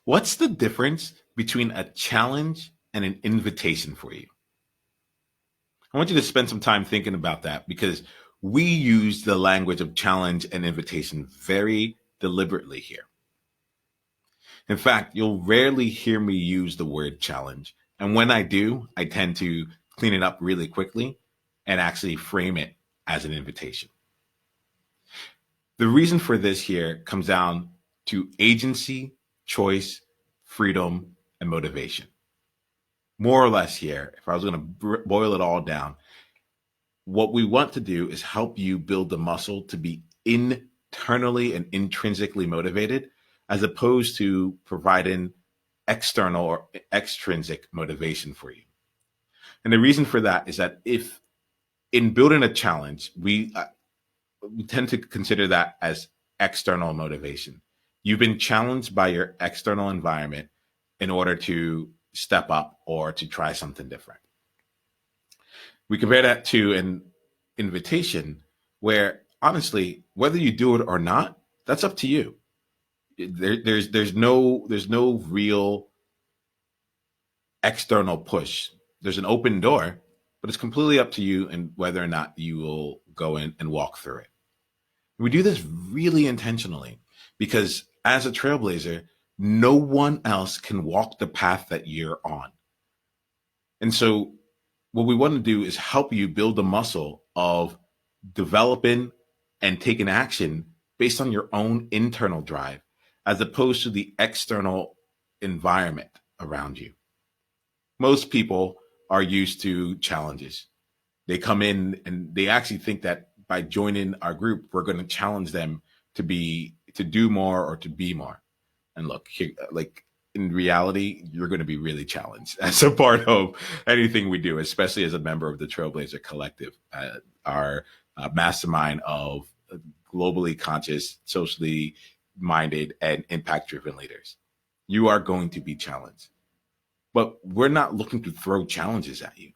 What's the difference between a challenge and an invitation for you? I want you to spend some time thinking about that because we use the language of challenge and invitation very deliberately here. In fact, you'll rarely hear me use the word challenge. And when I do, I tend to clean it up really quickly and actually frame it as an invitation. The reason for this here comes down to agency, choice, freedom, and motivation. More or less here, if I was going to boil it all down, what we want to do is help you build the muscle to be internally and intrinsically motivated, as opposed to providing external or extrinsic motivation for you. And the reason for that is that if in building a challenge, we tend to consider that as external motivation. You've been challenged by your external environment in order to step up or to try something different. We compare that to an invitation where honestly, whether you do it or not, that's up to you. There's no real external push. There's an open door, but it's completely up to you and whether or not you will go in and walk through it. We do this really intentionally because as a trailblazer, no one else can walk the path that you're on. And so what we want to do is help you build the muscle of developing and taking action based on your own internal drive, as opposed to the external environment around you. Most people are used to challenges. They come in and they actually think that by joining our group, we're going to challenge them to do more or to be more. And look, like in reality, you're going to be really challenged as a part of anything we do, especially as a member of the Trailblazer Collective, our mastermind of globally conscious, socially minded, and impact driven leaders. You are going to be challenged. But we're not looking to throw challenges at you.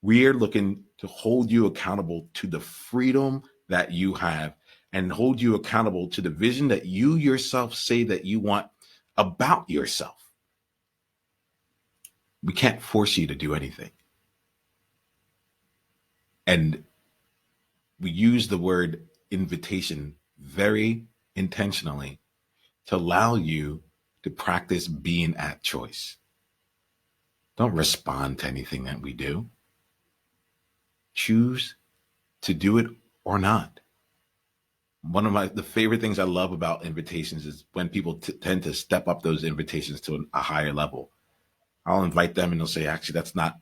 We are looking to hold you accountable to the freedom that you have and hold you accountable to the vision that you yourself say that you want about yourself. We can't force you to do anything. And we use the word invitation very intentionally to allow you to practice being at choice. Don't respond to anything that we do. Choose to do it or not. One of the favorite things I love about invitations is when people tend to step up those invitations to a higher level. I'll invite them and they'll say, actually, that's not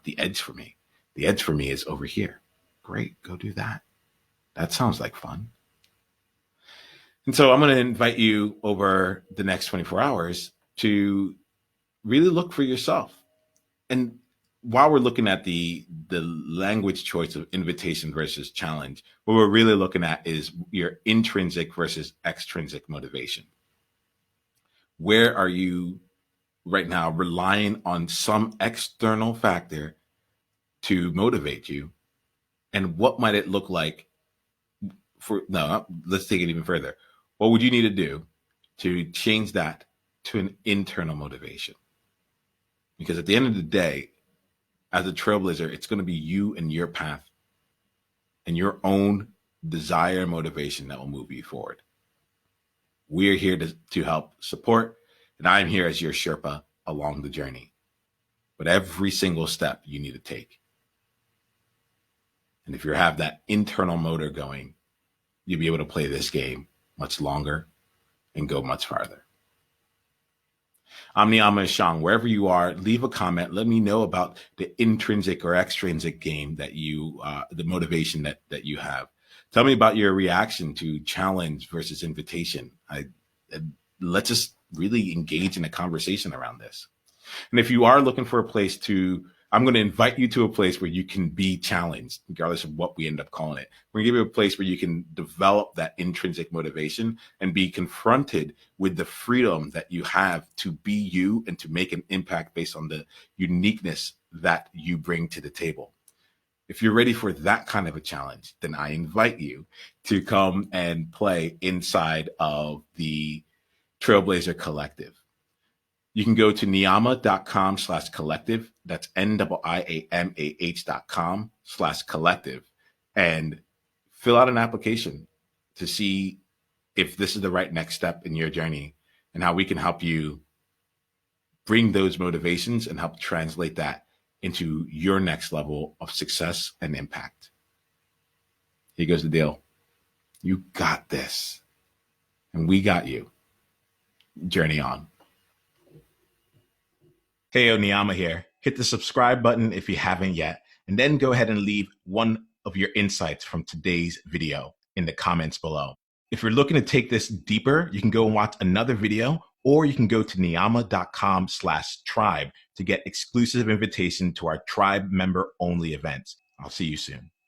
the edge for me. The edge for me is over here. Great, go do that. That sounds like fun. And so I'm going to invite you over the next 24 hours to really look for yourself. And while we're looking at the language choice of invitation versus challenge, what we're really looking at is your intrinsic versus extrinsic motivation. Where are you right now relying on some external factor to motivate you? And what might it look like let's take it even further. What would you need to do to change that to an internal motivation? Because at the end of the day, as a trailblazer, it's going to be you and your path and your own desire and motivation that will move you forward. We're here to help support, and I'm here as your Sherpa along the journey. But every single step you need to take. And if you have that internal motor going, you'll be able to play this game much longer and go much farther. I'm Niyama Shang. Wherever you are, leave a comment. Let me know about the intrinsic or extrinsic game that the motivation that you have. Tell me about your reaction to challenge versus invitation. Let's just really engage in a conversation around this. And if you are looking for a place I'm going to invite you to a place where you can be challenged, regardless of what we end up calling it. We're going to give you a place where you can develop that intrinsic motivation and be confronted with the freedom that you have to be you and to make an impact based on the uniqueness that you bring to the table. If you're ready for that kind of a challenge, then I invite you to come and play inside of the Trailblazer Collective. You can go to niyama.com/collective. That's NIIAMAH.com/collective and fill out an application to see if this is the right next step in your journey and how we can help you bring those motivations and help translate that into your next level of success and impact. Here goes the deal. You got this. And we got you. Journey on. Hey, Oniyama here. Hit the subscribe button if you haven't yet, and then go ahead and leave one of your insights from today's video in the comments below. If you're looking to take this deeper, you can go and watch another video, or you can go to niyama.com/tribe to get exclusive invitation to our tribe member only events. I'll see you soon.